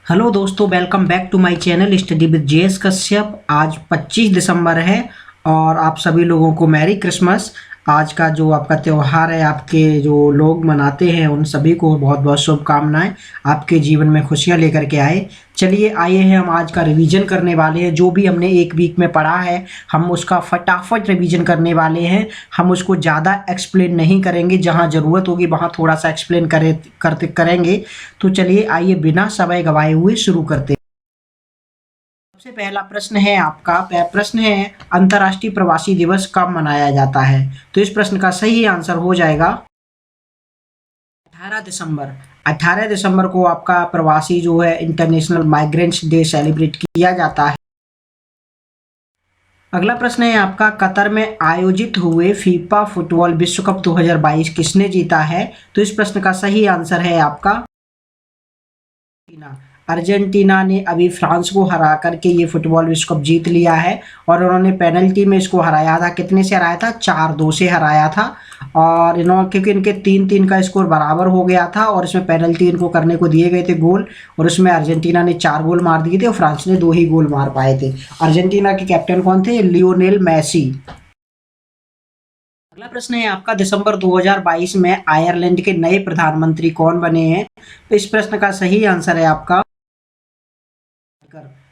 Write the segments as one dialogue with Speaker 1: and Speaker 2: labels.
Speaker 1: Hello दोस्तों, welcome back to my channel study with JS Kashyap. आज 25 दिसंबर है और आप सभी लोगों को मैरी क्रिसमस। आज का जो आपका त्यौहार है, आपके जो लोग मनाते हैं उन सभी को बहुत बहुत शुभकामनाएं। आपके जीवन में खुशियां लेकर के आए। चलिए आइए हैं, हम आज का रिवीजन करने वाले हैं। जो भी हमने एक वीक में पढ़ा है हम उसका फटाफट रिवीजन करने वाले हैं। हम उसको ज़्यादा एक्सप्लेन नहीं करेंगे, जहाँ ज़रूरत होगी वहाँ थोड़ा सा एक्सप्लेन करेंगे। तो चलिए आइए बिना समय गवाए हुए शुरू करते हैं। सबसे पहला प्रश्न है आपका, प्रश्न है अंतर्राष्ट्रीय प्रवासी दिवस कब मनाया जाता है? तो इस प्रश्न का सही आंसर हो जाएगा 18 दिसंबर। 18 दिसंबर को आपका प्रवासी जो है इंटरनेशनल माइग्रेंट्स डे सेलिब्रेट किया जाता है। अगला प्रश्न है आपका, कतर में आयोजित हुए फीफा फुटबॉल विश्व कप 2022 किसने जीता है? तो इस प्रश्न का सही आंसर है आपका अर्जेंटीना। अर्जेंटीना ने अभी फ्रांस को हरा करके ये फुटबॉल विश्व कप जीत लिया है और उन्होंने पेनल्टी में इसको हराया था। कितने से हराया था? 4-2 से हराया था। और इन्होंने, क्योंकि इनके 3-3 का स्कोर बराबर हो गया था और इसमें पेनल्टी इनको करने को दिए गए थे गोल, और उसमें अर्जेंटीना ने 4 गोल मार दिए थे और फ्रांस ने 2 ही गोल मार पाए थे। अर्जेंटीना के कैप्टन कौन थे? Lionel Messi. अगला प्रश्न है आपका, दिसंबर 2022 में आयरलैंड के नए प्रधानमंत्री कौन बने हैं? तो इस प्रश्न का सही आंसर है आपका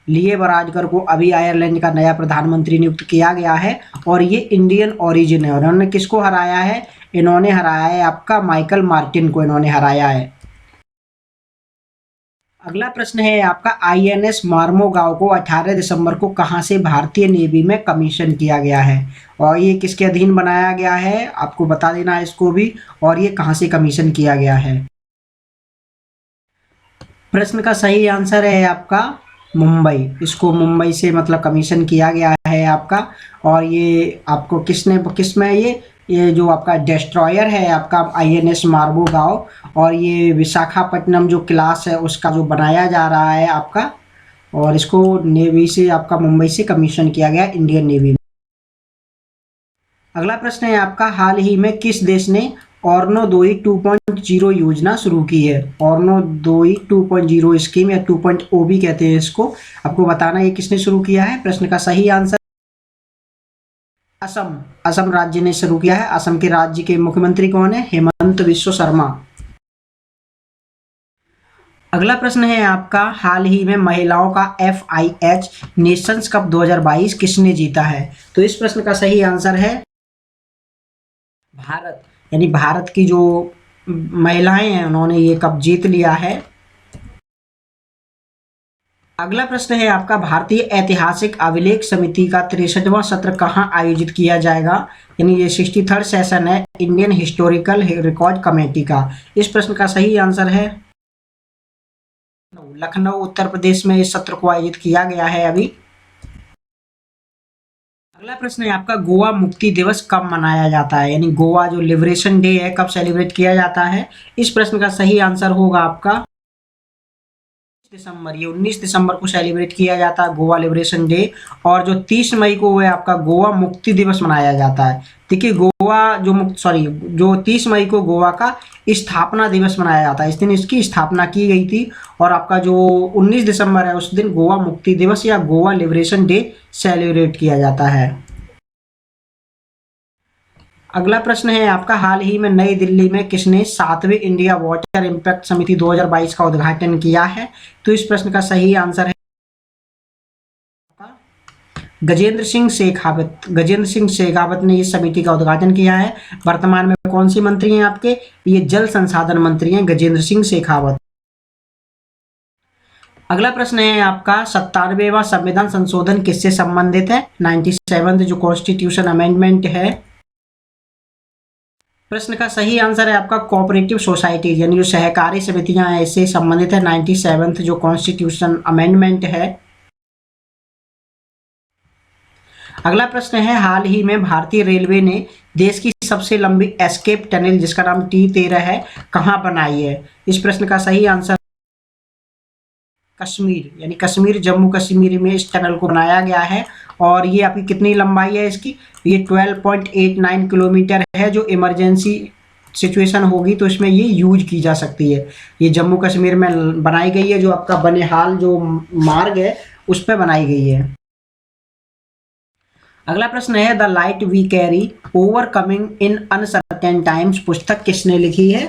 Speaker 1: लिए बराजकर को अभी आयरलैंड का नया प्रधानमंत्री नियुक्त किया गया है और ये इंडियन ओरिजिन है। और इन्होंने किसको हराया है? इन्होंने हराया है आपका माइकल मार्टिन को इन्होंने हराया है। अगला प्रश्न है आपका, आईएनएस मार्मोगांव को 18 दिसंबर को कहां से भारतीय नेवी में कमीशन किया गया है? और ये किसके अधीन बनाया गया है आपको बता देना है इसको भी, और ये कहां से कमीशन किया गया है? प्रश्न का सही आंसर है आपका मुंबई। इसको मुंबई से मतलब कमीशन किया गया है आपका। और ये आपको किसमें ये जो आपका डिस्ट्रॉयर है आपका आईएनएस मार्मोगांव, और ये विशाखापट्टनम जो क्लास है उसका जो बनाया जा रहा है आपका, और इसको नेवी से आपका मुंबई से कमीशन किया गया इंडियन नेवी में। अगला प्रश्न है आपका, हाल ही में किस देश ने ऑर्नोदोई 2.0 योजना शुरू की है? ऑर्नोदोई 2.0 स्कीम या 2.0 भी कहते हैं इसको। आपको बताना ये किसने शुरू किया है। प्रश्न का सही आंसर असम। असम राज्य ने शुरू किया है। असम के राज्य के मुख्यमंत्री कौन है? हेमंत बिश्व शर्मा। अगला प्रश्न है आपका, हाल ही में महिलाओं का FIH नेशंस कप 2022 किसने जीता है? तो इस प्रश्न का सही आंसर है भारत। यानी भारत की जो महिलाएं हैं उन्होंने ये कप जीत लिया है। अगला प्रश्न है आपका, भारतीय ऐतिहासिक अभिलेख समिति का 63वां सत्र कहाँ आयोजित किया जाएगा? यानी ये 63rd सेशन है इंडियन हिस्टोरिकल रिकॉर्ड कमेटी का। इस प्रश्न का सही आंसर है लखनऊ, उत्तर प्रदेश में इस सत्र को आयोजित किया गया है अभी। अगला प्रश्न है आपका, गोवा मुक्ति दिवस कब मनाया जाता है? यानी गोवा जो लिबरेशन डे है कब सेलिब्रेट किया जाता है? इस प्रश्न का सही आंसर होगा आपका दिसंबर। ये 19 दिसंबर को सेलिब्रेट किया जाता है गोवा लिबरेशन डे। और जो 30 मई को है आपका गोवा मुक्ति दिवस मनाया जाता है। देखिए गोवा जो 30 मई को गोवा का स्थापना दिवस मनाया जाता है। इस दिन इसकी स्थापना की गई थी। और आपका जो 19 दिसंबर है उस दिन गोवा मुक्ति दिवस या गोवा लिबरेशन डे सेलिब्रेट किया जाता है। अगला प्रश्न है आपका, हाल ही में नई दिल्ली में किसने 7वें इंडिया वाटर इम्पैक्ट समिति 2022 का उद्घाटन किया है? तो इस प्रश्न का सही आंसर है गजेंद्र सिंह शेखावत। गजेंद्र सिंह शेखावत ने इस समिति का उद्घाटन किया है। वर्तमान में कौन सी मंत्री हैं आपके? ये जल संसाधन मंत्री हैं गजेंद्र सिंह शेखावत। अगला प्रश्न है आपका, 97वां संविधान संशोधन किससे संबंधित है? 97 जो कॉन्स्टिट्यूशन अमेंडमेंट है। प्रश्न का सही आंसर है आपका कोऑपरेटिव सोसाइटी, यानी जो सहकारी समितियां हैं इससे संबंधित है 97 जो कॉन्स्टिट्यूशन अमेंडमेंट है। अगला प्रश्न है, हाल ही में भारतीय रेलवे ने देश की सबसे लंबी एस्केप टनल जिसका नाम T13 है कहां बनाई है? इस प्रश्न का सही आंसर कश्मीर, यानी कश्मीर जम्मू कश्मीर में इस टनल को बनाया गया है। और ये आपकी कितनी लंबाई है इसकी? ये 12.89 किलोमीटर है जो इमरजेंसी सिचुएशन होगी तो इसमें ये यूज की जा सकती है। ये जम्मू कश्मीर में बनाई गई है, जो आपका बनिहाल जो मार्ग है उस पे बनाई गई है। अगला प्रश्न है the light we carry overcoming in uncertain times पुस्तक किसने लिखी है?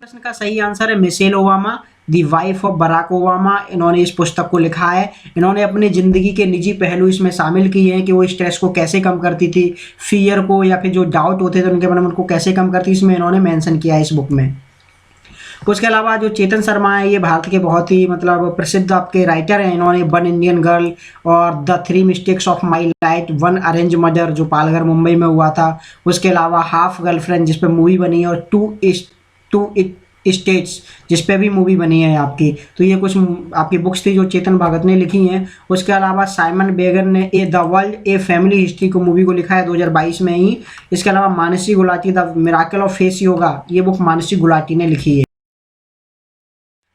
Speaker 1: प्रश्न का सही आंसर है Michelle Obama, the wife of Barack Obama. इन्होंने इस पुस्तक को लिखा है। इन्होंने अपनी ज़िंदगी के निजी पहलू इसमें शामिल किए हैं कि वो स्ट्रेस को कैसे कम करती थी, फियर को या फिर जो डाउट होते थे उनके मन में उनको कैसे कम करती, इसमें इन्होंने मेंशन किया है इस बुक में। उसके अलावा जो चेतन शर्मा है, ये भारत के बहुत ही मतलब प्रसिद्ध आपके राइटर हैं। इन्होंने वन इंडियन गर्ल और the three mistakes of my life, one arrange murder जो पालघर मुंबई में हुआ था, उसके अलावा हाफ गर्लफ्रेंड जिस पे मूवी बनी है, और टू स्टेट्स जिस पे भी मूवी बनी है आपकी। तो ये कुछ आपकी बुक्स थी जो चेतन भगत ने लिखी हैं। उसके अलावा साइमन बेगन ने the world a family history को मूवी को लिखा है 2022 में ही। इसके अलावा Mansi Gulati the miracle of face yoga, ये बुक मानसी गुलाटी ने लिखी है।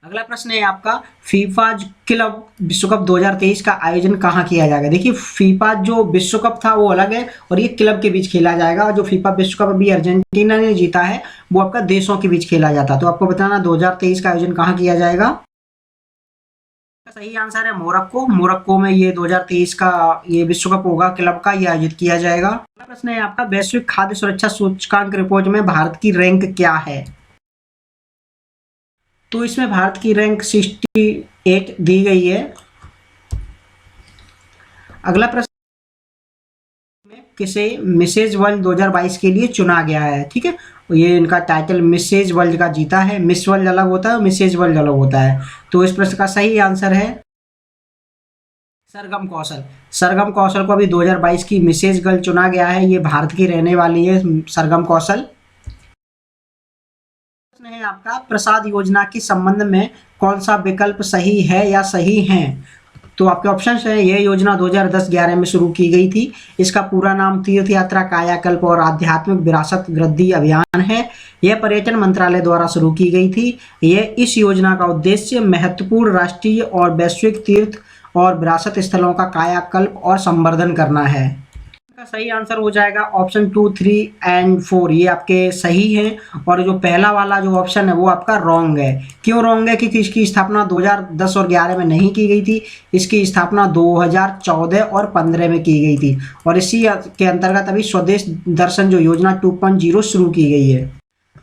Speaker 1: अगला प्रश्न है आपका फीफा क्लब विश्व कप 2023 का आयोजन कहाँ किया जाएगा? देखिए फीफा जो विश्व कप था वो अलग है और ये क्लब के बीच खेला जाएगा। और जो फीफा विश्व कप अभी अर्जेंटीना ने जीता है वो आपका देशों के बीच खेला जाता है। तो आपको बताना 2023 का आयोजन कहाँ किया जाएगा? सही आंसर है मोरक्को। मोरक्को में ये 2023 का ये विश्व कप होगा, क्लब का ये आयोजित किया जाएगा। अगला प्रश्न है आपका वैश्विक खाद्य सुरक्षा सूचकांक रिपोर्ट में भारत की रैंक क्या है? तो इसमें भारत की रैंक 68 दी गई है। अगला प्रश्न में किसे मिसेज वर्ल्ड 2022 के लिए चुना गया है? ठीक है, ये इनका टाइटल मिसेज वर्ल्ड का जीता है। मिस वर्ल्ड अलग होता है, मिसेज वर्ल्ड अलग होता है। तो इस प्रश्न का सही आंसर है सरगम कौशल। सरगम कौशल को अभी 2022 की मिसेज गर्ल चुना गया है। ये भारत की रहने वाली है सरगम कौशल। है आपका प्रसाद योजना के संबंध में कौन सा विकल्प सही है या सही है? तो आपके ऑप्शन है यह योजना 2010-11 में शुरू की गई थी। इसका पूरा नाम तीर्थ यात्रा कायाकल्प और आध्यात्मिक विरासत वृद्धि अभियान है। यह पर्यटन मंत्रालय द्वारा शुरू की गई थी। यह इस योजना का उद्देश्य महत्वपूर्ण राष्ट्रीय और वैश्विक तीर्थ और विरासत स्थलों का कायाकल्प और संवर्धन करना है। का सही आंसर हो जाएगा ऑप्शन 2, 3 एंड 4, ये आपके सही हैं। और जो पहला वाला जो ऑप्शन है वो आपका रॉन्ग है। क्यों रॉन्ग है? क्योंकि इसकी स्थापना 2010 और 11 में नहीं की गई थी। इसकी स्थापना 2014 और 15 में की गई थी और इसी के अंतर्गत अभी स्वदेश दर्शन जो योजना 2.0 शुरू की गई है।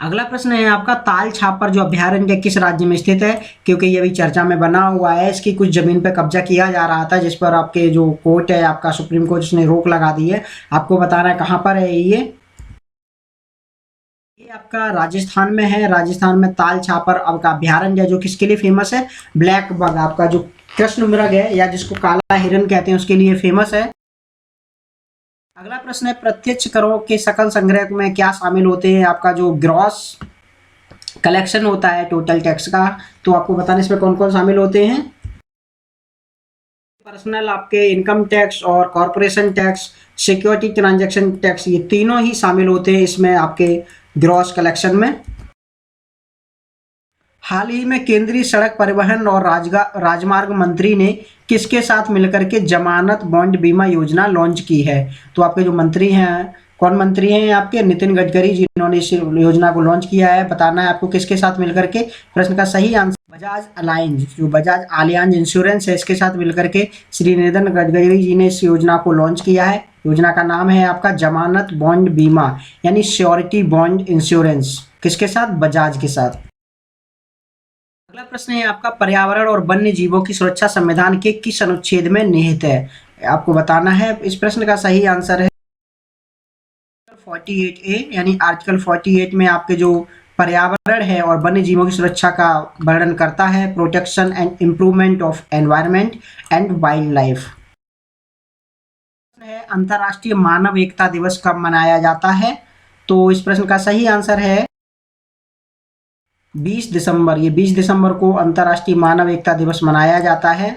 Speaker 1: अगला प्रश्न है आपका ताल छापर जो अभ्यारण्य किस राज्य में स्थित है? क्योंकि ये भी चर्चा में बना हुआ है। इसकी कुछ जमीन पे कब्जा किया जा रहा था जिस पर आपके जो कोर्ट है आपका सुप्रीम कोर्ट उसने रोक लगा दी है। आपको बताना है कहाँ पर है ये आपका राजस्थान में है। राजस्थान में ताल छापर आपका अभ्यारण्य जो किसके लिए फेमस है? ब्लैक बग आपका जो कृष्ण मृग है या जिसको काला हिरन कहते हैं उसके लिए फेमस है। अगला प्रश्न है प्रत्यक्ष करों के सकल संग्रह में क्या शामिल होते हैं? आपका जो ग्रॉस कलेक्शन होता है टोटल टैक्स का, तो आपको बताना इसमें कौन कौन शामिल होते हैं। पर्सनल आपके इनकम टैक्स और corporation tax, security transaction tax, ये तीनों ही शामिल होते हैं इसमें आपके ग्रॉस कलेक्शन में। हाल ही में केंद्रीय सड़क परिवहन और राजमार्ग मंत्री ने किसके साथ मिलकर के जमानत बॉन्ड बीमा योजना लॉन्च की है? तो आपके जो मंत्री हैं, कौन मंत्री हैं आपके? नितिन गडकरी जिन्होंने इस योजना को लॉन्च किया है। बताना है आपको किसके साथ मिलकर के। प्रश्न का सही आंसर बजाज अलायंस, जो बजाज आलियांज इंश्योरेंस है इसके साथ मिलकर के श्री नितिन गडकरी जी ने इस योजना को लॉन्च किया है। योजना का नाम है आपका जमानत बॉन्ड बीमा यानी श्योरिटी बॉन्ड इंश्योरेंस। किसके साथ? बजाज के साथ। अगला प्रश्न है आपका पर्यावरण और वन्य जीवों की सुरक्षा संविधान के किस अनुच्छेद में निहित है? आपको बताना है। इस प्रश्न का सही आंसर है 48A यानी आर्टिकल 48 में आपके जो पर्यावरण है और वन्य जीवों की सुरक्षा का वर्णन करता है। Protection and improvement of environment and wild life. है अंतर्राष्ट्रीय मानव एकता दिवस कब मनाया जाता है? तो इस प्रश्न का सही आंसर है 20 दिसंबर। ये 20 दिसंबर को अंतर्राष्ट्रीय मानव एकता दिवस मनाया जाता है।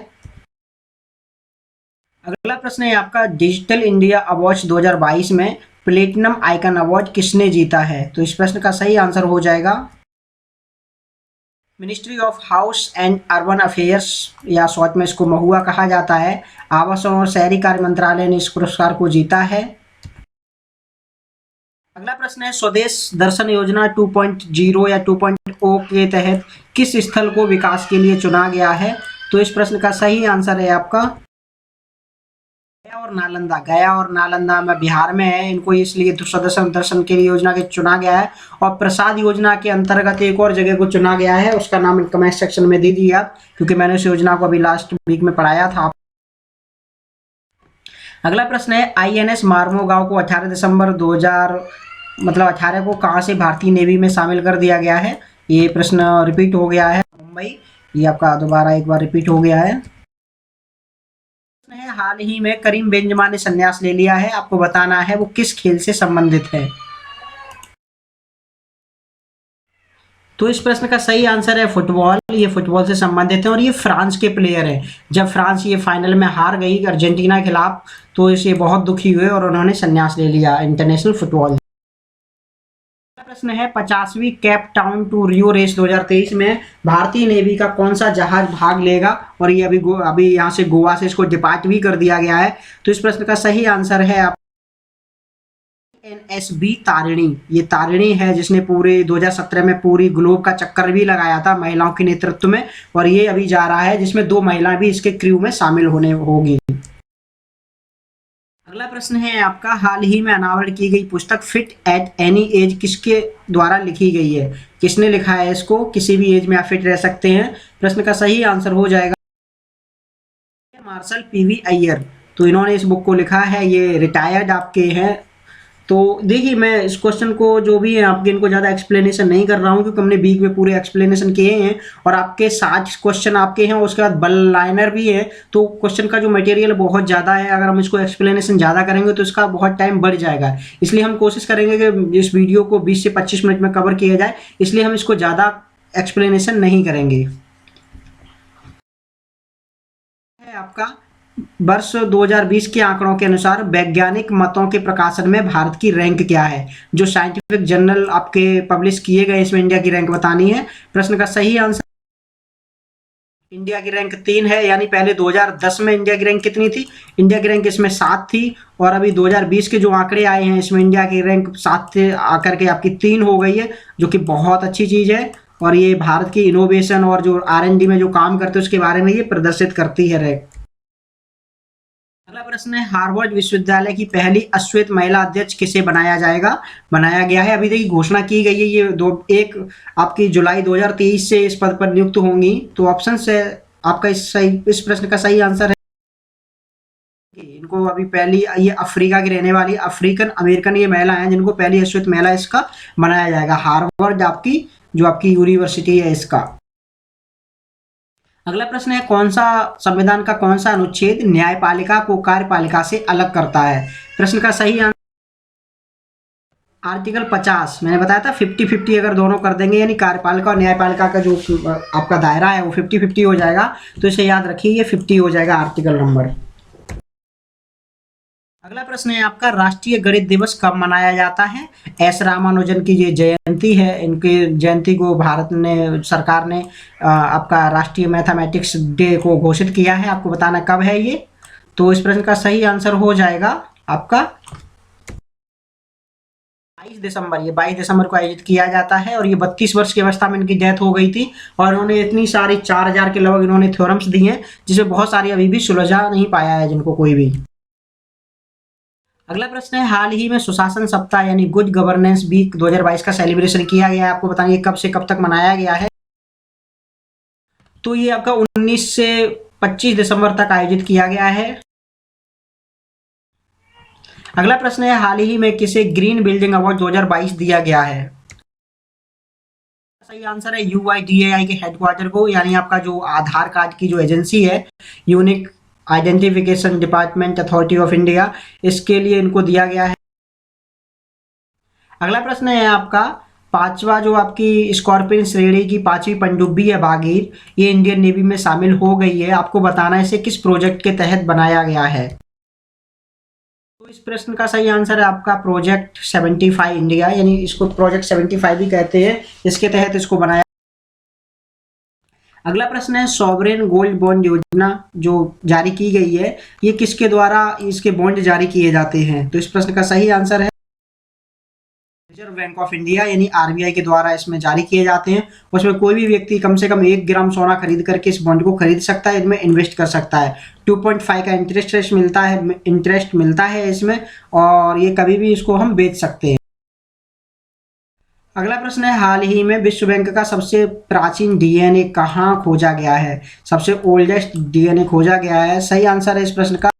Speaker 1: अगला प्रश्न है आपका डिजिटल इंडिया अवार्ड्स 2022 में प्लेटिनम आइकन अवार्ड किसने जीता है? तो इस प्रश्न का सही आंसर हो जाएगा ministry of house and urban affairs या शॉर्ट में इसको महुआ कहा जाता है। आवासन और शहरी कार्य मंत्रालय ने इस पुरस्कार को जीता है। अगला प्रश्न है स्वदेश दर्शन योजना 2.0 या 2.0 के तहत किस स्थल को विकास के लिए चुना गया है? तो इस प्रश्न का सही आंसर है आपका गया और नालंदा। गया और नालंदा में बिहार में है, इनको इसलिए स्वदेश दर्शन के लिए योजना के चुना गया है। और प्रसाद योजना के अंतर्गत एक और जगह को चुना गया है, उसका नाम कमेंट सेक्शन में दे दीजिए आप, क्योंकि मैंने उस योजना को अभी लास्ट वीक में पढ़ाया था। अगला प्रश्न है आईएनएस मार्मोगांव को 18 दिसंबर 2018 को कहाँ से भारतीय नेवी में शामिल कर दिया गया है? ये प्रश्न रिपीट हो गया है, मुंबई। ये आपका दोबारा एक बार रिपीट हो गया है। प्रश्न है हाल ही में करीम बेंजमा ने संन्यास ले लिया है, आपको बताना है वो किस खेल से संबंधित है। तो इस प्रश्न का सही आंसर है फुटबॉल। ये फुटबॉल से संबंधित है और ये फ्रांस के प्लेयर हैं। जब फ्रांस ये फाइनल में हार गई अर्जेंटीना के खिलाफ तो इसे बहुत दुखी हुए और उन्होंने संन्यास ले लिया इंटरनेशनल फुटबॉल। प्रश्न है 50वीं Cape Town to Rio race 2023 में भारतीय नेवी का कौन सा जहाज भाग लेगा? और ये अभी यहाँ से गोवा से इसको डिपार्ट भी कर दिया गया है। तो इस प्रश्न का सही आंसर है आप एनएसबी तारिणी। ये तारिणी है जिसने पूरे 2017 में पूरी ग्लोब का चक्कर भी लगाया था महिलाओं के नेतृत्व में, और ये अभी जा रहा है जिसमें 2 महिलाएं भी इसके क्रू में शामिल होने होगी। अगला प्रश्न है आपका हाल ही में अनावरण की गई पुस्तक फिट एट एनी एज किसके द्वारा लिखी गई है? किसने लिखा है इसको? किसी भी एज में आप फिट रह सकते हैं। प्रश्न का सही आंसर हो जाएगा मार्शल पीवी अय्यर। तो इन्होंने इस बुक को लिखा है, ये रिटायर्ड आपके हैं। तो देखिए मैं इस क्वेश्चन को जो भी है आपके इनको ज़्यादा एक्सप्लेनेशन नहीं कर रहा हूँ, क्योंकि हमने वीक में पूरे एक्सप्लेनेशन किए हैं और आपके 60 क्वेश्चन आपके हैं, उसके बाद बल लाइनर भी है। तो क्वेश्चन का जो मटेरियल बहुत ज़्यादा है, अगर हम इसको एक्सप्लेनेशन ज़्यादा करेंगे तो इसका बहुत टाइम बढ़ जाएगा। इसलिए हम कोशिश करेंगे कि इस वीडियो को 20 से 25 मिनट में कवर किया जाए, इसलिए हम इसको ज़्यादा एक्सप्लेनेशन नहीं करेंगे। है आपका वर्ष 2020 के आंकड़ों के अनुसार वैज्ञानिक मतों के प्रकाशन में भारत की रैंक क्या है? जो साइंटिफिक जर्नल आपके पब्लिश किए गए इसमें इंडिया की रैंक बतानी है। प्रश्न का सही आंसर इंडिया की रैंक 3 है, यानी पहले 2010 में इंडिया की रैंक कितनी थी? इंडिया की रैंक इसमें 7 थी, और अभी 2020 के जो आंकड़े आए हैं इसमें इंडिया की रैंक 7 से आकर के आपकी 3 हो गई है, जो कि बहुत अच्छी चीज़ है। और ये भारत की इनोवेशन और जो R&D में जो काम करते हैं उसके बारे में ये प्रदर्शित करती है रैंक। अगला प्रश्न है हार्वर्ड विश्वविद्यालय की पहली अश्वेत महिला अध्यक्ष किसे बनाया गया है? अभी देखिए घोषणा की गई है, ये एक आपकी जुलाई 2023 से इस पद पर नियुक्त होंगी। तो ऑप्शन से आपका इस प्रश्न का सही आंसर है इनको अभी पहली, ये अफ्रीका की रहने वाली अफ्रीकन अमेरिकन ये महिला है जिनको पहली अश्वेत महिला इसका बनाया जाएगा। हार्वर्ड आपकी जो आपकी यूनिवर्सिटी है इसका। अगला प्रश्न है कौन सा संविधान का कौन सा अनुच्छेद न्यायपालिका को कार्यपालिका से अलग करता है? प्रश्न का सही आंसर आर्टिकल 50। मैंने बताया था 50-50 अगर दोनों कर देंगे, यानी कार्यपालिका और न्यायपालिका का जो आपका दायरा है वो 50-50 हो जाएगा। तो इसे याद रखिए, ये 50 हो जाएगा आर्टिकल नंबर। अगला प्रश्न है आपका राष्ट्रीय गणित दिवस कब मनाया जाता है? एस रामानुजन की ये जयंती है, इनकी जयंती को भारत ने सरकार ने आपका राष्ट्रीय मैथमेटिक्स डे को घोषित किया है। आपको बताना कब है ये। तो इस प्रश्न का सही आंसर हो जाएगा आपका 22 दिसंबर। ये 22 दिसंबर को आयोजित किया जाता है, और ये 32 वर्ष की अवस्था में इनकी डेथ हो गई थी, और इन्होंने इतनी सारी 4000 के लगभग इन्होंने थ्योरम्स दी हैं जिसमें बहुत सारी अभी भी सुलझा नहीं पाया है जिनको कोई भी। अगला प्रश्न है हाल ही में सुशासन सप्ताह यानी गुड गवर्नेंस वीक 2022 का सेलिब्रेशन किया गया है। आपको बताएंगे कब से कब तक मनाया गया है। तो ये आपका 19 से 25 दिसंबर तक आयोजित किया गया है। अगला प्रश्न है हाल ही में किसे ग्रीन बिल्डिंग अवार्ड 2022 दिया गया है? सही आंसर है UIDAI के हेडक्वार्टर को, यानी आपका जो आधार कार्ड की जो एजेंसी है unique identification department authority of India, इसके लिए इनको दिया गया है। अगला प्रश्न है आपका पांचवा जो आपकी स्कॉर्पियन श्रेणी की 5वीं पनडुब्बी है बागीर, ये इंडियन नेवी में शामिल हो गई है। आपको बताना है इसे किस प्रोजेक्ट के तहत बनाया गया है। तो इस प्रश्न का सही आंसर है आपका प्रोजेक्ट 75 इंडिया, यानी इसको प्रोजेक्ट 75 भी कहते हैं, इसके तहत इसको बनाया। अगला प्रश्न है सॉवरेन गोल्ड बॉन्ड योजना जो जारी की गई है, ये किसके द्वारा इसके बॉन्ड जारी किए जाते हैं? तो इस प्रश्न का सही आंसर है रिजर्व बैंक ऑफ इंडिया यानी आरबीआई के द्वारा इसमें जारी किए जाते हैं। उसमें कोई भी व्यक्ति कम से कम 1 ग्राम सोना खरीद करके इस बॉन्ड को खरीद सकता है, इसमें इन्वेस्ट कर सकता है। 2.5 का इंटरेस्ट मिलता है इसमें, और ये कभी भी इसको हम बेच सकते हैं। अगला प्रश्न है, हाल ही में विश्व बैंक का सबसे प्राचीन डीएनए कहाँ खोजा गया है? सबसे ओल्डेस्ट डीएनए खोजा गया है, सही आंसर है इस प्रश्न का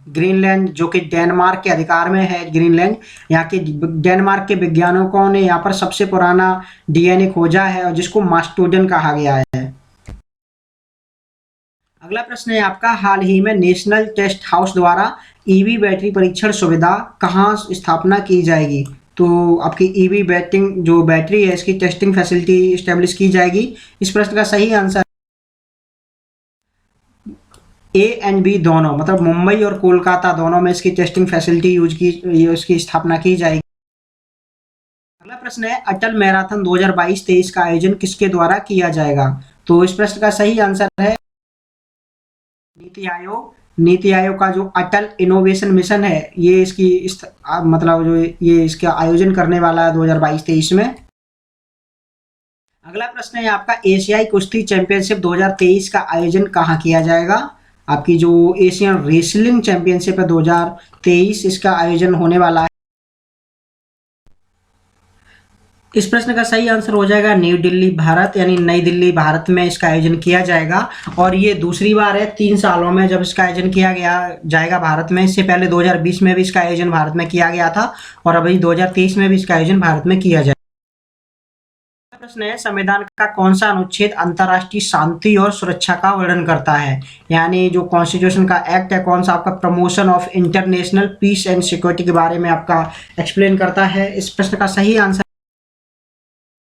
Speaker 1: ग्रीनलैंड, जो कि डेनमार्क के अधिकार में है। ग्रीनलैंड, यहाँ के डेनमार्क के वैज्ञानिकों ने यहाँ पर सबसे पुराना डीएनए खोजा है, और जिसको मास्टोडन कहा गया है। अगला प्रश्न है आपका, हाल ही में नेशनल टेस्ट हाउस द्वारा ईवी बैटरी परीक्षण सुविधा कहाँ स्थापना की जाएगी? तो आपकी ईवी बैटिंग जो बैटरी है इसकी टेस्टिंग फैसिलिटी इस्टेब्लिश की जाएगी। इस प्रश्न का सही आंसर ए एंड बी दोनों, मतलब मुंबई और कोलकाता दोनों में इसकी टेस्टिंग फैसिलिटी इसकी स्थापना की जाएगी। अगला प्रश्न है, अटल मैराथन 2022-23 का आयोजन किसके द्वारा किया जाएगा? तो इस प्रश्न का सही आंसर है नीति आयोग। नीति आयोग का जो अटल इनोवेशन मिशन है, ये मतलब जो ये इसका आयोजन करने वाला है 2022-23 में। अगला प्रश्न है आपका, एशियाई कुश्ती चैंपियनशिप 2023 का आयोजन कहाँ किया जाएगा? आपकी जो एशियन रेसलिंग चैंपियनशिप है 2023, इसका आयोजन होने वाला है। इस प्रश्न का सही आंसर हो जाएगा न्यू दिल्ली भारत, यानी नई दिल्ली भारत में इसका आयोजन किया जाएगा। और ये दूसरी बार है 3 सालों में जब इसका आयोजन किया जाएगा भारत में। इससे पहले 2020 में भी इसका आयोजन भारत में किया गया था, और अभी 2023 में भी इसका आयोजन भारत में किया जाएगा। प्रश्न है, संविधान का कौन सा अनुच्छेद अंतर्राष्ट्रीय शांति और सुरक्षा का वर्णन करता है? यानी जो कॉन्स्टिट्यूशन का एक्ट है कौन सा आपका promotion of international peace and security के बारे में आपका एक्सप्लेन करता है? इस प्रश्न का सही आंसर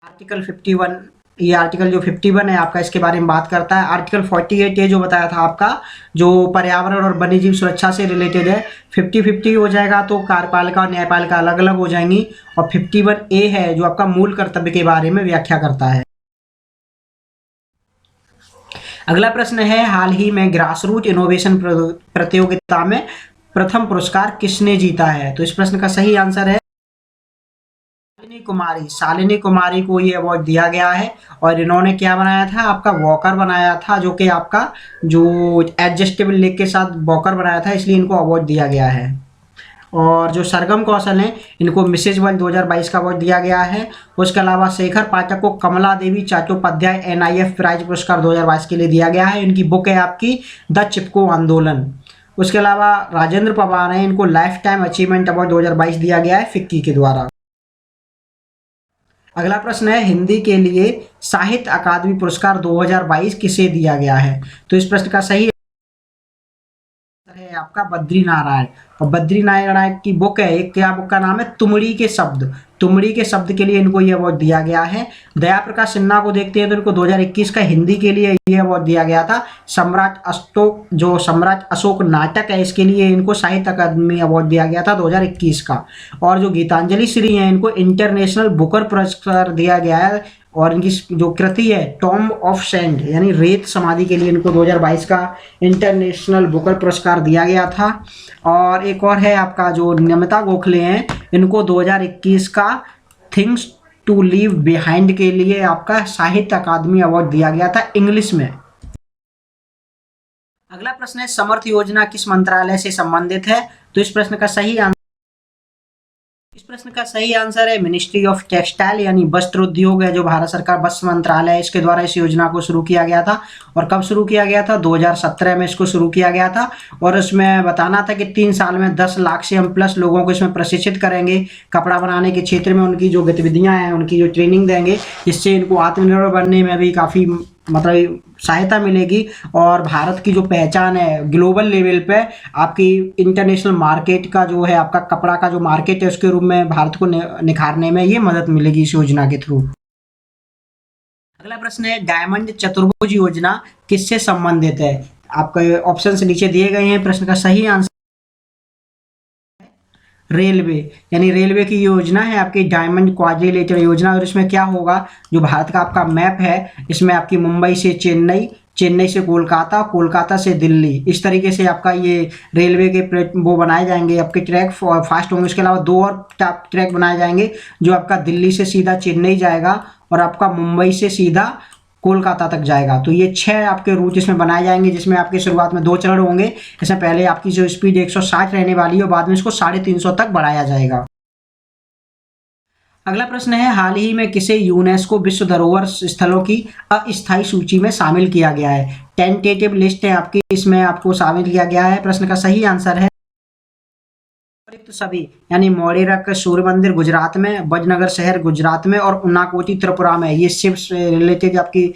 Speaker 1: आर्टिकल 51। ये आर्टिकल जो 51 है आपका इसके बारे में बात करता है। आर्टिकल 48 ये जो बताया था आपका जो पर्यावरण और वन्यजीव सुरक्षा से रिलेटेड है। 50-50 हो जाएगा तो कार्यपालिका और न्यायपालिका अलग अलग हो जाएंगी, और 51A है जो आपका मूल कर्तव्य के बारे में व्याख्या करता है। अगला प्रश्न है, हाल ही में ग्रास रूट इनोवेशन प्रतियोगिता में प्रथम पुरस्कार किसने जीता है? तो इस प्रश्न का सही आंसर है शालिनी कुमारी को ये अवार्ड दिया गया है। और इन्होंने क्या बनाया था, आपका वॉकर बनाया था, जो कि आपका जो एडजस्टेबल लेग के साथ वॉकर बनाया था, इसलिए इनको अवार्ड दिया गया है। और जो सरगम कौशल हैं इनको मिसेज वर्ल्ड 2022 का अवार्ड दिया गया है। उसके अलावा शेखर पाठक को कमला देवी चट्टोपाध्याय NIF प्राइज पुरस्कार 2022 के लिए दिया गया है। इनकी बुक है आपकी द चिपको आंदोलन। उसके अलावा राजेंद्र पवार हैं, इनको लाइफ टाइम अचीवमेंट अवार्ड 2022 दिया गया है फिक्की के द्वारा। अगला प्रश्न है, हिंदी के लिए साहित्य अकादमी पुरस्कार 2022 किसे दिया गया है? तो इस प्रश्न का सही है आपका बद्री नारायण। और बद्री नारायण की बुक है, एक क्या बुक का नाम है, तुमड़ी के शब्द। तुमड़ी के शब्द के लिए इनको ये अवार्ड दिया गया है। दया प्रकाश सिन्हा को देखते हैं तो इनको 2021 का हिंदी के लिए ये अवार्ड दिया गया था। सम्राट अशोक नाटक है, इसके लिए इनको साहित्य अकादमी अवार्ड दिया गया था 2021 का। और जो गीतांजलि श्री हैं इनको इंटरनेशनल बुकर पुरस्कार दिया गया है। और इनकी जो कृति है टॉम्ब ऑफ सैंड यानी रेत समाधि के लिए इनको 2022 का इंटरनेशनल बुकर पुरस्कार दिया गया था। और एक और है आपका जो नमिता गोखले हैं, इनको 2021 का थिंग्स टू लीव बिहाइंड के लिए आपका साहित्य अकादमी अवार्ड दिया गया था इंग्लिश में। अगला प्रश्न है, समर्थ योजना किस मंत्रालय से संबंधित है? तो इस प्रश्न का सही आंसर है मिनिस्ट्री ऑफ टेक्सटाइल यानी वस्त्र उद्योग है, जो भारत सरकार वस्त्र मंत्रालय है, इसके द्वारा इस योजना को शुरू किया गया था। और कब शुरू किया गया था? 2017 में इसको शुरू किया गया था। और इसमें बताना था कि 3 साल में 10 लाख से हम प्लस लोगों को इसमें प्रशिक्षित करेंगे। कपड़ा बनाने के क्षेत्र में उनकी जो गतिविधियां हैं उनकी जो ट्रेनिंग देंगे, जिससे इनको आत्मनिर्भर बनने में भी काफ़ी मतलब सहायता मिलेगी। और भारत की जो पहचान है ग्लोबल लेवल पे आपकी इंटरनेशनल मार्केट का जो है आपका कपड़ा का जो मार्केट है उसके रूप में भारत को निखारने में ये मदद मिलेगी इस योजना के थ्रू। अगला प्रश्न है, डायमंड चतुर्भुज योजना किससे संबंधित है? आपके ऑप्शन नीचे दिए गए हैं। प्रश्न का सही आंसर रेलवे, यानी रेलवे की योजना है आपकी डायमंड क्वाड्रिलेटरल योजना। और इसमें क्या होगा, जो भारत का आपका मैप है इसमें आपकी मुंबई से चेन्नई, चेन्नई से कोलकाता, कोलकाता से दिल्ली, इस तरीके से आपका ये रेलवे के वो बनाए जाएंगे, आपके ट्रैक फास्ट होंगे। उसके अलावा दो और ट्रैक बनाए जाएंगे जो आपका दिल्ली से सीधा चेन्नई जाएगा और आपका मुंबई से सीधा कोलकाता तक जाएगा। तो ये 6 आपके रूट इसमें बनाए जाएंगे, जिसमें आपके शुरुआत में 2 चरण होंगे। इसमें पहले आपकी जो स्पीड 160 रहने वाली है और बाद में इसको 350 तक बढ़ाया जाएगा। अगला प्रश्न है, हाल ही में किसे यूनेस्को विश्व धरोहर स्थलों की अस्थायी सूची में शामिल किया गया है? टेंटेटिव लिस्ट है आपकी, इसमें आपको शामिल किया गया है। प्रश्न का सही आंसर है तो सभी, यानी मोढेरा सूर्य मंदिर गुजरात में, बजनगर शहर गुजरात में और उनाकोटी त्रिपुरा में। ये शिव से रिलेटेड आपकी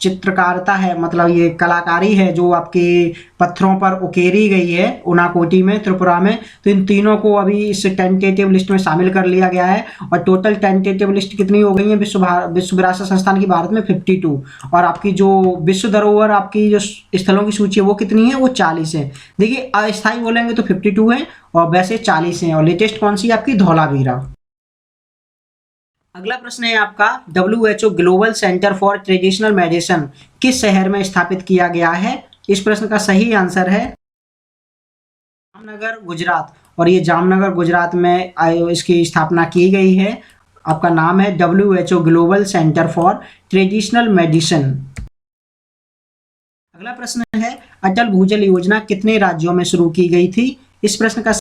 Speaker 1: चित्रकारिता है, मतलब ये कलाकारी है जो आपके पत्थरों पर उकेरी गई है उनाकोटी में, त्रिपुरा में। तो इन तीनों को अभी इस टेंटेटिव लिस्ट में शामिल कर लिया गया है। और टोटल टेंटेटिव लिस्ट कितनी हो गई है विश्व विरासत संस्थान की भारत में? 52। और आपकी जो विश्व धरोहर आपकी जो स्थलों की सूची है वो कितनी है? वो 40 है। देखिए अस्थायी बोलेंगे तो 52 है और वैसे 40 हैं। और लेटेस्ट कौन सी आपकी? धौलावीरा। अगला प्रश्न है आपका, WHO global centre for traditional medicine किस शहर में स्थापित किया गया है? इस प्रश्न का सही आंसर है जामनगर गुजरात। और ये जामनगर गुजरात में इसकी स्थापना की गई है। आपका नाम है WHO global centre for traditional medicine. अगला प्रश्न है, अटल भूजल योजना कितने राज्यों में शुरू की गई थी? इस प्रश्न का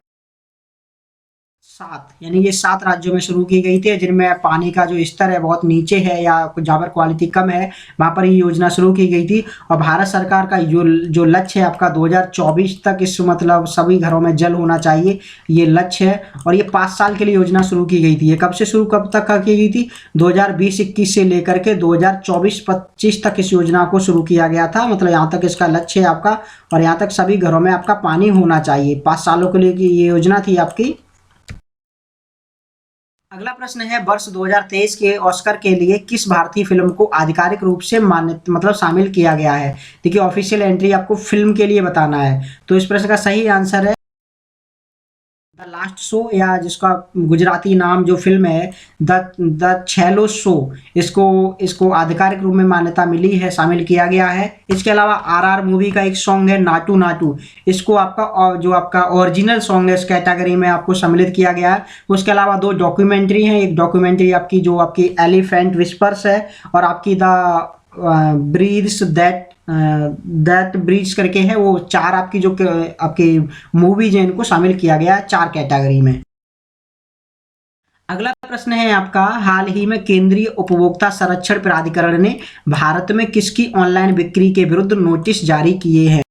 Speaker 1: 7, यानी ये 7 राज्यों में शुरू की गई थी, जिनमें पानी का जो स्तर है बहुत नीचे है या जहाँ पर क्वालिटी कम है वहाँ पर ये योजना शुरू की गई थी। और भारत सरकार का जो लक्ष्य है आपका 2024 तक इस मतलब सभी घरों में जल होना चाहिए, ये लक्ष्य है। और ये 5 साल के लिए योजना शुरू की गई थी। ये कब से शुरू कब तक की गई थी? 2020-21 से लेकर के 2024-25 तक इस योजना को शुरू किया गया था। मतलब यहाँ तक इसका लक्ष्य है आपका, और यहाँ तक सभी घरों में आपका पानी होना चाहिए। 5 सालों के लिए की ये योजना थी आपकी। अगला प्रश्न है, वर्ष 2023 के ऑस्कर के लिए किस भारतीय फिल्म को आधिकारिक रूप से मान्यता मतलब शामिल किया गया है? देखिए ऑफिशियल एंट्री आपको फिल्म के लिए बताना है। तो इस प्रश्न का सही आंसर है द लास्ट शो, या जिसका गुजराती नाम जो फिल्म है द छेलो शो, इसको आधिकारिक रूप में मान्यता मिली है, शामिल किया गया है। इसके अलावा RR मूवी का एक सॉन्ग है नाटू नाटू, इसको आपका जो आपका ओरिजिनल सॉन्ग है इस कैटेगरी में आपको सम्मिलित किया गया है। उसके अलावा 2 डॉक्यूमेंट्री हैं। एक डॉक्यूमेंट्री आपकी जो आपकी एलिफेंट विस्पर्स है, और आपकी द ब्रीड्स दैट ब्रीज करके है। वो 4 आपकी जो आपकी मूवीज हैं इनको शामिल किया गया है 4 कैटेगरी में। अगला प्रश्न है आपका, हाल ही में केंद्रीय उपभोक्ता संरक्षण प्राधिकरण ने भारत में किसकी ऑनलाइन बिक्री के विरुद्ध नोटिस जारी किए हैं?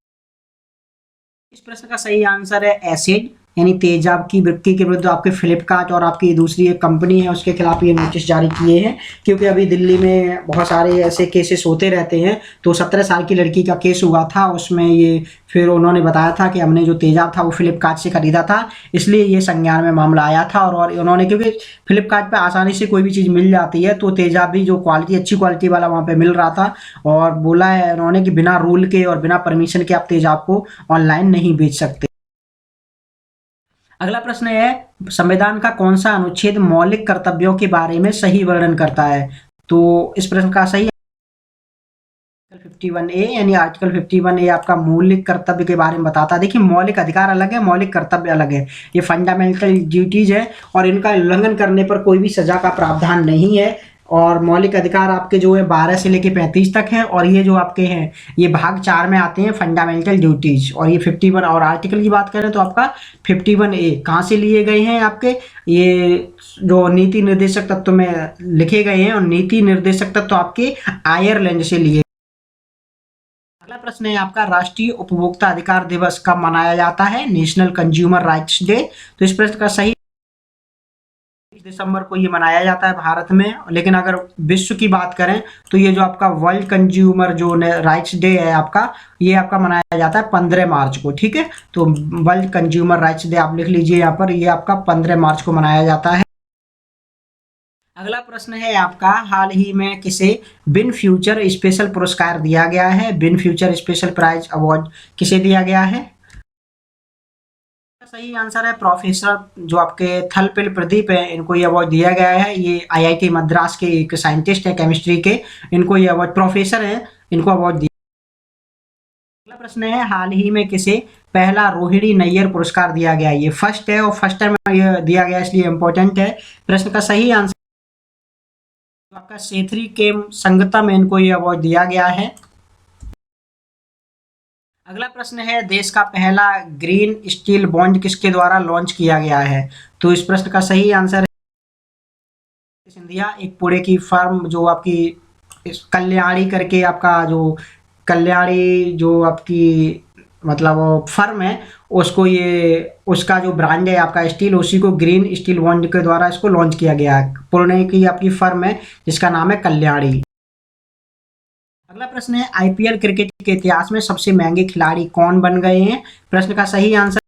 Speaker 1: इस प्रश्न का सही आंसर है एसिड, यानी तेजाब की बिक्री के विरुद्ध आपके फ्लिपकार्ट और आपकी दूसरी एक कंपनी है उसके खिलाफ ये नोटिस जारी किए हैं। क्योंकि अभी दिल्ली में बहुत सारे ऐसे केसेस होते रहते हैं। तो 17 साल की लड़की का केस हुआ था, उसमें ये फिर उन्होंने बताया था कि हमने जो तेजाब था वो फ्लिपकार्ट से खरीदा था, इसलिए ये संज्ञान में मामला आया था। और उन्होंने, क्योंकि फ्लिपकार्ट पर आसानी से कोई भी चीज़ मिल जाती है, तो तेजाब भी जो क्वालिटी अच्छी क्वालिटी वाला वहाँ पर मिल रहा था। और बोला है उन्होंने कि बिना रूल के और बिना परमिशन के आप तेजाब को ऑनलाइन नहीं बेच सकते। अगला प्रश्न है, संविधान का कौन सा अनुच्छेद मौलिक कर्तव्यों के बारे में सही वर्णन करता है? तो इस प्रश्न का सही 51A, यानी आर्टिकल 51A आपका मौलिक कर्तव्य के बारे में बताता है। देखिए मौलिक अधिकार अलग है, मौलिक कर्तव्य अलग है। ये फंडामेंटल ड्यूटीज है और इनका उल्लंघन करने पर कोई भी सजा का प्रावधान नहीं है। और मौलिक अधिकार आपके जो है 12 से लेके 35 तक है। और ये जो आपके हैं ये भाग 4 में आते हैं, फंडामेंटल ड्यूटीज। और ये 51 और आर्टिकल की बात करें तो आपका 51A कहाँ से लिए गए हैं? आपके ये जो नीति निर्देशक तत्व में लिखे गए हैं, और नीति निर्देशक तत्व आपके आयरलैंड से लिए। अगला प्रश्न है आपका, राष्ट्रीय उपभोक्ता अधिकार दिवस कब मनाया जाता है? National consumer rights day. तो इस प्रश्न का सही दिसंबर को ये मनाया जाता है भारत में। लेकिन अगर विश्व की बात करें तो ये जो आपका वर्ल्ड कंज्यूमर जो राइट्स डे है आपका, ये आपका मनाया जाता है 15 मार्च को। ठीक है, तो वर्ल्ड कंज्यूमर राइट्स डे आप लिख लीजिए यहाँ पर, ये आपका 15 मार्च को मनाया जाता है। अगला प्रश्न है आपका, हाल ही में किसे बिन फ्यूचर स्पेशल पुरस्कार दिया गया है? बिन फ्यूचर स्पेशल प्राइज अवार्ड किसे दिया गया है? सही आंसर है प्रोफेसर जो आपके थलपेल प्रदीप है, इनको ये अवार्ड दिया गया है। ये IIT मद्रास के एक साइंटिस्ट है केमिस्ट्री के, इनको ये अवार्ड, प्रोफेसर है, इनको अवार्ड दिया। प्रश्न है, हाल ही में किसे पहला रोहिणी नैयर पुरस्कार दिया गया? ये फर्स्ट है और फर्स्ट टाइम ये दिया गया इसलिए इम्पोर्टेंट है। प्रश्न का सही आंसर आपका सेथरी केम संगतम, इनको ये अवार्ड दिया गया है। अगला प्रश्न है, देश का पहला ग्रीन स्टील बॉन्ड किसके द्वारा लॉन्च किया गया है? तो इस प्रश्न का सही आंसर है सिंधिया, एक पुणे की फर्म जो आपकी कल्याणी करके आपका जो कल्याणी जो आपकी मतलब फर्म है, उसको ये उसका जो ब्रांड है आपका स्टील, उसी को ग्रीन स्टील बॉन्ड के द्वारा इसको लॉन्च किया गया है। पुणे की आपकी फर्म है जिसका नाम है कल्याणी। अगला प्रश्न है, आईपीएल क्रिकेट के इतिहास में सबसे महंगे खिलाड़ी कौन बन गए हैं? प्रश्न का सही आंसर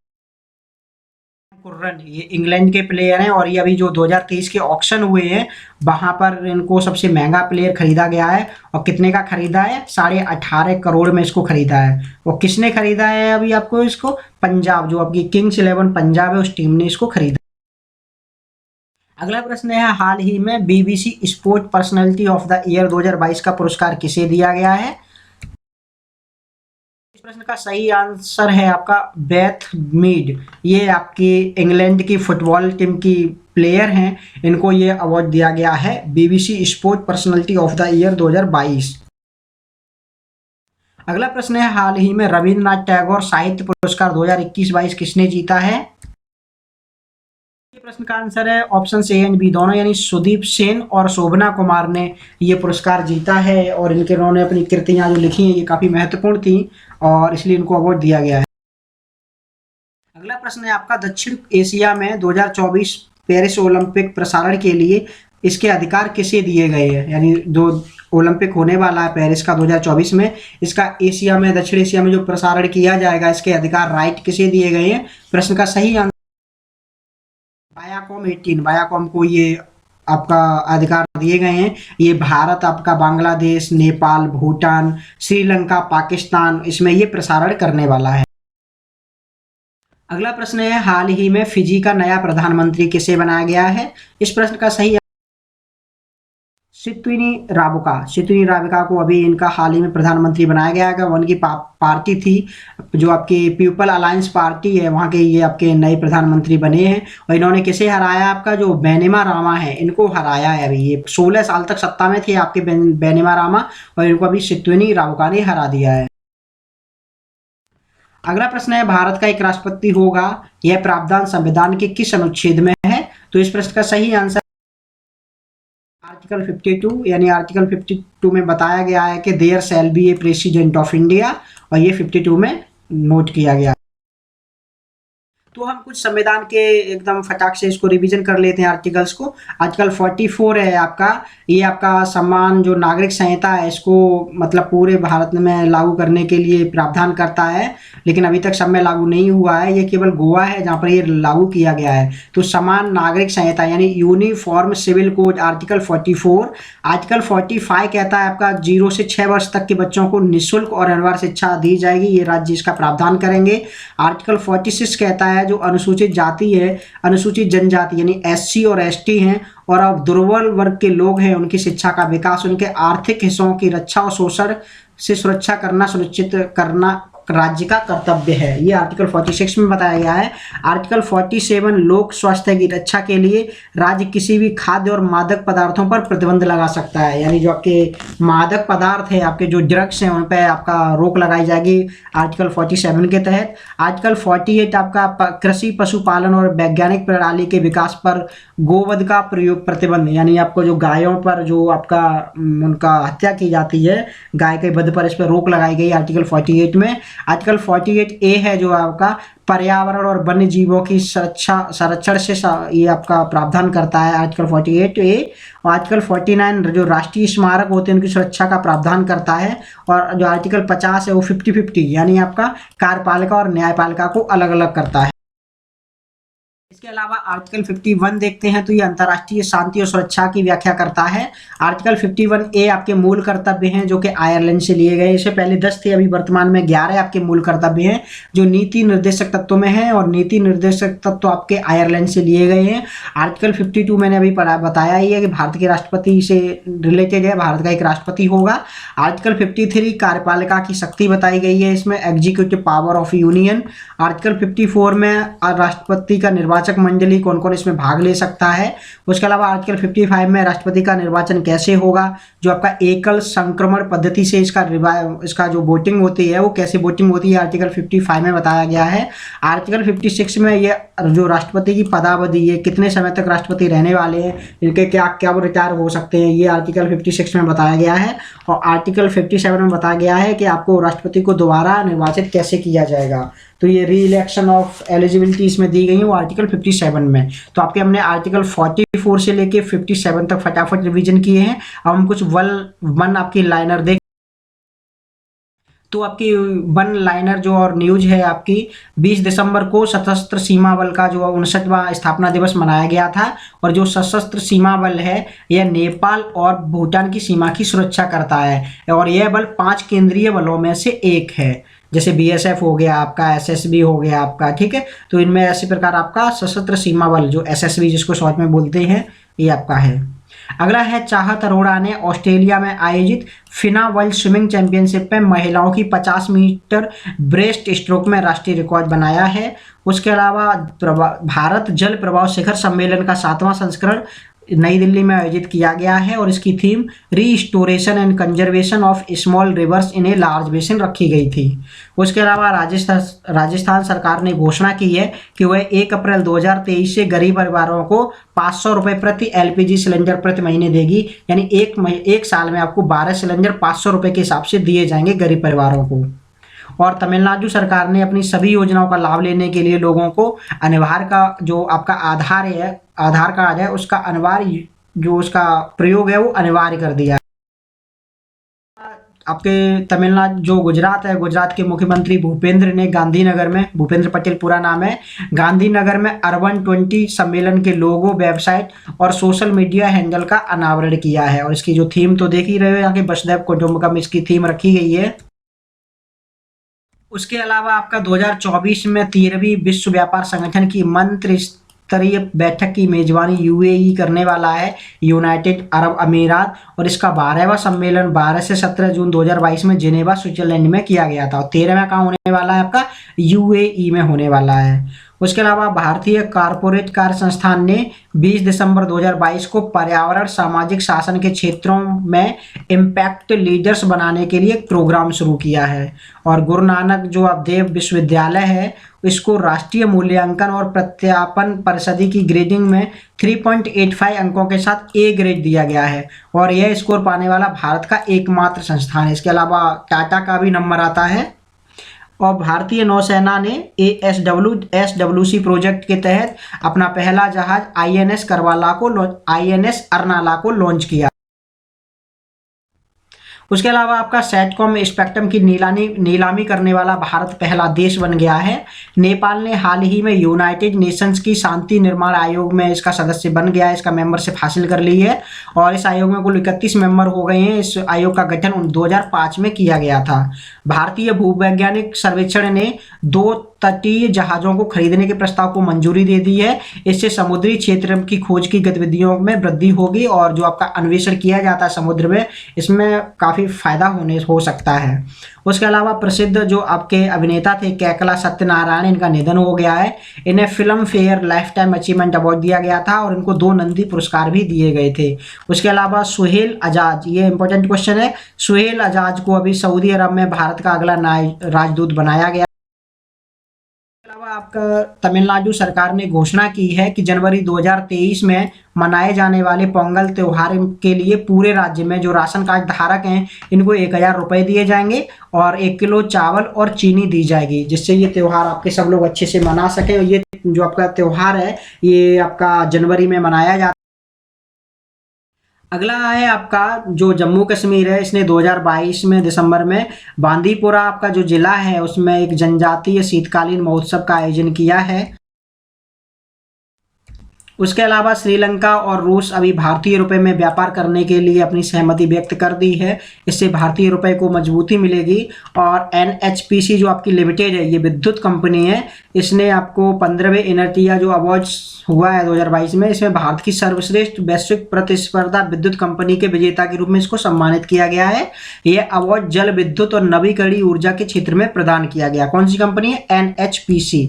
Speaker 1: कुर्रन, ये इंग्लैंड के प्लेयर हैं और ये अभी जो 2023 के ऑक्शन हुए हैं वहां पर इनको सबसे महंगा प्लेयर खरीदा गया है। और कितने का खरीदा है? 18.5 करोड़ में इसको खरीदा है। और किसने खरीदा है अभी आपको इसको? पंजाब, जो आपकी किंग्स 11 पंजाब है, उस टीम ने इसको खरीदा। अगला प्रश्न है, हाल ही में BBC sport personality of the year 2022 का पुरस्कार किसे दिया गया है? इस प्रश्न का सही आंसर है आपका बेथ मीड, ये आपकी इंग्लैंड की फुटबॉल टीम की प्लेयर हैं, इनको ये अवार्ड दिया गया है BBC sport personality of the year 2022। अगला प्रश्न है, हाल ही में रविंद्रनाथ टैगोर साहित्य पुरस्कार 2021-22 किसने जीता है? प्रश्न का आंसर है ऑप्शन ए एंड बी दोनों, यानी सुदीप सेन और शोभना कुमार ने ये पुरस्कार जीता है। और इन्होंने अपनी कृतियां जो लिखी हैं ये काफी महत्वपूर्ण थी और इसलिए इनको अवार्ड दिया गया है। अगला प्रश्न है आपका, दक्षिण एशिया में 2024 पेरिस ओलंपिक प्रसारण के लिए इसके अधिकार किसे दिए गए हैं? यानी जो ओलंपिक होने वाला है पेरिस का 2024 में, इसका एशिया में, दक्षिण एशिया में जो प्रसारण किया जाएगा, इसके अधिकार राइट किसे दिए गए हैं? प्रश्न का सही आंसर वायाकॉम 18, वायाकॉम को ये आपका अधिकार दिए गए हैं। ये भारत, आपका बांग्लादेश, नेपाल, भूटान, श्रीलंका, पाकिस्तान, इसमें ये प्रसारण करने वाला है। अगला प्रश्न है, हाल ही में फिजी का नया प्रधानमंत्री किसे बनाया गया है? इस प्रश्न का सही सितुनी राबुका को अभी इनका हाल ही में प्रधानमंत्री बनाया गया है। उनकी पार्टी थी जो आपकी पीपल अलायंस पार्टी है, वहाँ के ये आपके नए प्रधानमंत्री बने हैं। और इन्होंने किसे हराया? आपका जो बैनिमारामा है, इनको हराया है। अभी ये 16 साल तक सत्ता में थे आपके बैनिमारामा, और इनको अभी सितुनी राबुका ने हरा दिया है। अगला प्रश्न है, भारत का एक राष्ट्रपति होगा, यह प्रावधान संविधान के किस अनुच्छेद में है? तो इस प्रश्न का सही आंसर आर्टिकल 52, यानी आर्टिकल 52 में बताया गया है कि there shall be a president of India, और ये 52 में नोट किया गया। तो हम कुछ संविधान के एकदम फटाक से इसको रिवीजन कर लेते हैं आर्टिकल्स को। आर्टिकल 44 है आपका, ये आपका समान जो नागरिक संहिता है इसको मतलब पूरे भारत में लागू करने के लिए प्रावधान करता है, लेकिन अभी तक सब में लागू नहीं हुआ है। ये केवल गोवा है जहाँ पर ये लागू किया गया है। तो समान नागरिक संहिता यानी uniform civil code, article 44। Article 45 कहता है आपका 0 से 6 वर्ष तक के बच्चों को निःशुल्क और अनिवार्य शिक्षा दी जाएगी, ये राज्य इसका प्रावधान करेंगे। आर्टिकल 46 कहता है जो अनुसूचित जाति है, अनुसूचित जनजाति यानी एससी और एसटी हैं और अब दुर्बल वर्ग के लोग हैं, उनकी शिक्षा का विकास, उनके आर्थिक हिस्सों की रक्षा और शोषण से सुरक्षा करना, सुनिश्चित करना राज्य का कर्तव्य है। ये आर्टिकल 46 में बताया गया है। आर्टिकल 47 लोक स्वास्थ्य की रक्षा के लिए राज्य किसी भी खाद्य और मादक पदार्थों पर प्रतिबंध लगा सकता है, यानी जो आपके मादक पदार्थ है, आपके जो ड्रग्स हैं, उन पर आपका रोक लगाई जाएगी आर्टिकल 47 के तहत। आर्टिकल 48 आपका कृषि, पशुपालन और वैज्ञानिक प्रणाली के विकास पर गोवध का प्रयोग प्रतिबंध, यानी आपको जो गायों पर जो आपका उनका हत्या की जाती है, गाय के वध पर, इस पर रोक लगाई गई आर्टिकल 48 में। आर्टिकल 48A है जो आपका पर्यावरण और वन्य जीवों की संरक्षण से ये आपका प्रावधान करता है, आर्टिकल 48A। और आर्टिकल 49 जो राष्ट्रीय स्मारक होते हैं उनकी सुरक्षा का प्रावधान करता है। और जो आर्टिकल 50 है वो 50-50 यानी आपका कार्यपालिका और न्यायपालिका को अलग अलग करता है। इसके अलावा आर्टिकल 51 देखते हैं तो ये अंतर्राष्ट्रीय शांति और सुरक्षा की व्याख्या करता है। आर्टिकल 51 ए आपके मूल कर्तव्य हैं जो कि आयरलैंड से लिए गए, इससे पहले 10 थे, अभी वर्तमान में 11 आपके मूल कर्तव्य हैं जो नीति निर्देशक तत्वों में हैं, और नीति निर्देशक तत्व आपके आयरलैंड से लिए गए हैं। आर्टिकल 52 मैंने अभी बताया ही है कि भारत के राष्ट्रपति से रिलेटेड है, भारत का एक राष्ट्रपति होगा। आर्टिकल 53 कार्यपालिका की शक्ति बताई गई है, इसमें executive power of union. Article 54 में राष्ट्रपति का निर्वाचक मंडली कौन कौन इसमें भाग ले सकता है। उसके अलावा आर्टिकल 55 में राष्ट्रपति का निर्वाचन कैसे होगा, जो आपका एकल संक्रमण पद्धति से इसका जो वोटिंग होती है वो कैसे वोटिंग होती है, आर्टिकल 55 में बताया गया है। आर्टिकल 56 में ये जो राष्ट्रपति की पदावधि, ये कितने समय तक राष्ट्रपति रहने वाले हैं, इनके क्या क्या रिटायर हो सकते हैं, ये आर्टिकल 56 में बताया गया है। और आर्टिकल 57 में बताया गया है कि आपको राष्ट्रपति को दोबारा निर्वाचित कैसे किया जाएगा। तो ये री इलेक्शन ऑफ एलिजिबिलिटी इसमें दी गई है वो आर्टिकल 57 में। तो आपके हमने आर्टिकल 44 से लेके 57 तक फटाफट रिवीजन किए हैं। अब हम कुछ वन आपकी लाइनर देख, तो आपकी वन लाइनर जो और न्यूज है आपकी 20 दिसंबर को सशस्त्र सीमा बल का जो 59वां स्थापना दिवस मनाया गया था। और जो सशस्त्र सीमा बल है यह नेपाल और भूटान की सीमा की सुरक्षा करता है, और यह बल 5 केंद्रीय बलों में से एक है। जैसे बीएसएफ हो गया आपका, एसएसबी हो गया आपका, ठीक है। तो इनमें ऐसे प्रकार आपका सशस्त्र सीमा बल जो एसएसबी जिसको शॉर्ट में बोलते हैं ये आपका है। अगला है चाहत अरोड़ा ने ऑस्ट्रेलिया में आयोजित फिना वर्ल्ड स्विमिंग चैंपियनशिप में महिलाओं की 50 मीटर ब्रेस्ट स्ट्रोक में राष्ट्रीय रिकॉर्ड बनाया है। उसके अलावा भारत जल प्रवाह शिखर सम्मेलन का 7वां संस्करण नई दिल्ली में आयोजित किया गया है, और इसकी theme restoration and conservation of small reverse in a large basin रखी गई थी। उसके अलावा राजस्थान सरकार ने घोषणा की है कि वह 1 अप्रैल 2023 से गरीब परिवारों को 500 रुपये प्रति एलपीजी सिलेंडर प्रति महीने देगी, यानी एक साल में आपको 12 सिलेंडर 500 रुपये के हिसाब से दिए जाएंगे गरीब परिवारों को। और तमिलनाडु सरकार ने अपनी सभी योजनाओं का लाभ लेने के लिए लोगों को अनिवार्य का जो आपका आधार कार्ड है उसका अनिवार्य जो उसका प्रयोग है वो अनिवार्य कर दिया है। आपके तमिलनाडु जो गुजरात है, गुजरात के मुख्यमंत्री भूपेंद्र ने गांधीनगर में, भूपेंद्र पटेल पूरा नाम है, गांधीनगर में अर्बन 20 सम्मेलन के लोगो, वेबसाइट और सोशल मीडिया हैंडल का अनावरण किया है। और इसकी जो थीम तो देख ही रहे हो, यहाँ के वसुधैव कुटुंबकम इसकी थीम रखी गई है। उसके अलावा आपका 2024 में 13वीं विश्व व्यापार संगठन की मंत्री स्तरीय बैठक की मेजबानी यूएई करने वाला है, यूनाइटेड अरब अमीरात। और इसका 12वां सम्मेलन 12 से 17 जून 2022 में जिनेवा स्विट्जरलैंड में किया गया था, और 13वां कहाँ होने वाला है आपका यूएई में होने वाला है। उसके अलावा भारतीय कारपोरेट कार्य संस्थान ने 20 दिसंबर 2022 को पर्यावरण सामाजिक शासन के क्षेत्रों में इम्पैक्ट लीडर्स बनाने के लिए एक प्रोग्राम शुरू किया है। और गुरु नानक जो देव विश्वविद्यालय है इसको राष्ट्रीय मूल्यांकन और प्रत्यापन परिषद की ग्रेडिंग में 3.85 अंकों के साथ ए ग्रेड दिया गया है, और यह स्कोर पाने वाला भारत का एकमात्र संस्थान है। इसके अलावा टाटा का भी नंबर आता है। और भारतीय नौसेना ने एसडब्ल्यूसी प्रोजेक्ट के तहत अपना पहला जहाज आईएनएस अर्नाला को लॉन्च किया। उसके अलावा आपका सैटकॉम स्पेक्ट्रम की नीलामी करने वाला भारत पहला देश बन गया है। नेपाल ने हाल ही में यूनाइटेड नेशंस की शांति निर्माण आयोग में इसका सदस्य बन गया है, इसका मेंबरशिप हासिल कर ली है, और इस आयोग में कुल 31 मेंबर हो गए हैं। इस आयोग का गठन 2005 में किया गया था। भारतीय भूवैज्ञानिक सर्वेक्षण ने 2 तटीय जहाज़ों को खरीदने के प्रस्ताव को मंजूरी दे दी है। इससे समुद्री क्षेत्र की खोज की गतिविधियों में वृद्धि होगी, और जो आपका अन्वेषण किया जाता है समुद्र में इसमें काफ़ी फायदा हो सकता है। उसके अलावा प्रसिद्ध जो आपके अभिनेता थे केकला सत्यनारायण, इनका निधन हो गया है। इन्हें film fair life time achievement award दिया गया था, और इनको 2 नंदी पुरस्कार भी दिए गए थे। उसके अलावा सुहेल अजाज, ये इंपॉर्टेंट क्वेश्चन है, सुहेल अजाज को अभी सऊदी अरब में भारत का अगला राजदूत बनाया गया। आपका तमिलनाडु सरकार ने घोषणा की है कि जनवरी 2023 में मनाए जाने वाले पोंगल त्यौहार के लिए पूरे राज्य में जो राशन कार्ड धारक हैं इनको 1000 रुपये दिए जाएंगे, और 1 किलो चावल और चीनी दी जाएगी, जिससे ये त्यौहार आपके सब लोग अच्छे से मना सकें। और ये जो आपका त्यौहार है ये आपका जनवरी में मनाया जाता है। अगला है आपका जो जम्मू कश्मीर है, इसने 2022 में दिसंबर में बांदीपुरा आपका जो जिला है उसमें एक जनजातीय शीतकालीन महोत्सव का आयोजन किया है। उसके अलावा श्रीलंका और रूस अभी भारतीय रुपए में व्यापार करने के लिए अपनी सहमति व्यक्त कर दी है। इससे भारतीय रुपए को मजबूती मिलेगी। और NHPC जो आपकी लिमिटेड है, ये विद्युत कंपनी है, इसने आपको 15वें इनर्टिया जो अवार्ड्स हुआ है 2022 में, इसमें भारत की सर्वश्रेष्ठ वैश्विक प्रतिस्पर्धा विद्युत कंपनी के विजेता के रूप में इसको सम्मानित किया गया है। यह अवार्ड जल विद्युत और नवीकरणीय ऊर्जा के क्षेत्र में प्रदान किया गया। कौन सी कंपनी है? NHPC।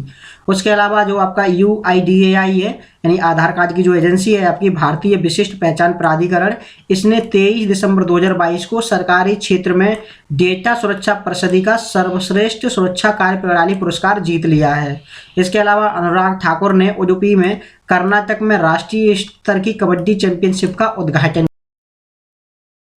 Speaker 1: उसके अलावा जो आपका UIDAI है, यानी आधार कार्ड की जो एजेंसी है आपकी, भारतीय विशिष्ट पहचान प्राधिकरण, इसने 23 दिसंबर 2022 को सरकारी क्षेत्र में डेटा सुरक्षा परिषद का सर्वश्रेष्ठ सुरक्षा कार्य प्रणाली पुरस्कार जीत लिया है। इसके अलावा अनुराग ठाकुर ने उडुपी में कर्नाटक में राष्ट्रीय स्तर की कबड्डी चैंपियनशिप का उद्घाटन।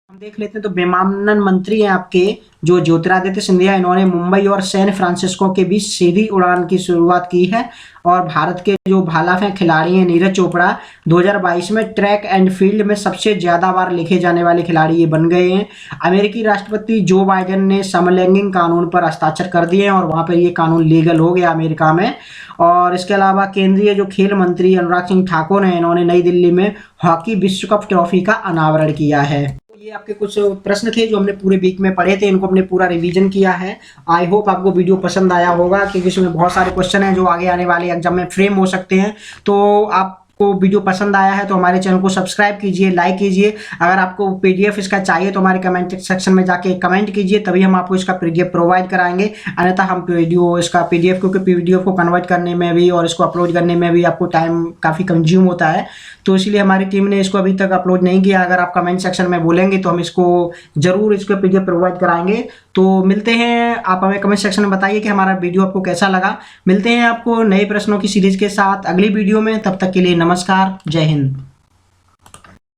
Speaker 1: हम देख लेते हैं तो विमानन मंत्री हैं आपके जो ज्योतिरादित्य सिंधिया, इन्होंने मुंबई और सैन फ्रांसिस्को के बीच सीधी उड़ान की शुरुआत की है। और भारत के जो भाला फेंक खिलाड़ी हैं नीरज चोपड़ा, 2022 में ट्रैक एंड फील्ड में सबसे ज़्यादा बार लिखे जाने वाले खिलाड़ी ये बन गए हैं। अमेरिकी राष्ट्रपति जो बाइडेन ने समलैंगिक कानून पर हस्ताक्षर कर दिए हैं और वहाँ पर ये कानून लीगल हो गया अमेरिका में। और इसके अलावा केंद्रीय जो खेल मंत्री अनुराग सिंह ठाकुर हैं, इन्होंने नई दिल्ली में हॉकी विश्व कप ट्रॉफी का अनावरण किया है। ये आपके कुछ प्रश्न थे जो हमने पूरे वीक में पढ़े थे, इनको हमने पूरा रिवीजन किया है। आई होप आपको वीडियो पसंद आया होगा, क्योंकि इसमें बहुत सारे क्वेश्चन हैं जो आगे आने वाले एग्जाम में फ्रेम हो सकते हैं। तो आपको वीडियो पसंद आया है तो हमारे चैनल को सब्सक्राइब कीजिए, लाइक कीजिए। अगर आपको PDF इसका चाहिए तो हमारे कमेंट सेक्शन में जाके कमेंट कीजिए, तभी हम आपको इसका PDF प्रोवाइड कराएंगे। अन्यथा हम वीडियो इसका PDF, क्योंकि PDF को कन्वर्ट करने में भी और इसको अपलोड करने में भी आपको टाइम काफ़ी कंज्यूम होता है, तो इसलिए हमारी टीम ने इसको अभी तक अपलोड नहीं किया। अगर आप कमेंट सेक्शन में बोलेंगे तो हम इसको ज़रूर इसको PDF प्रोवाइड कराएंगे। तो मिलते हैं, आप हमें कमेंट सेक्शन में बताइए कि हमारा वीडियो आपको कैसा लगा। मिलते हैं आपको नए प्रश्नों की सीरीज के साथ अगली वीडियो में, तब तक के लिए नमस्कार, जय हिंद।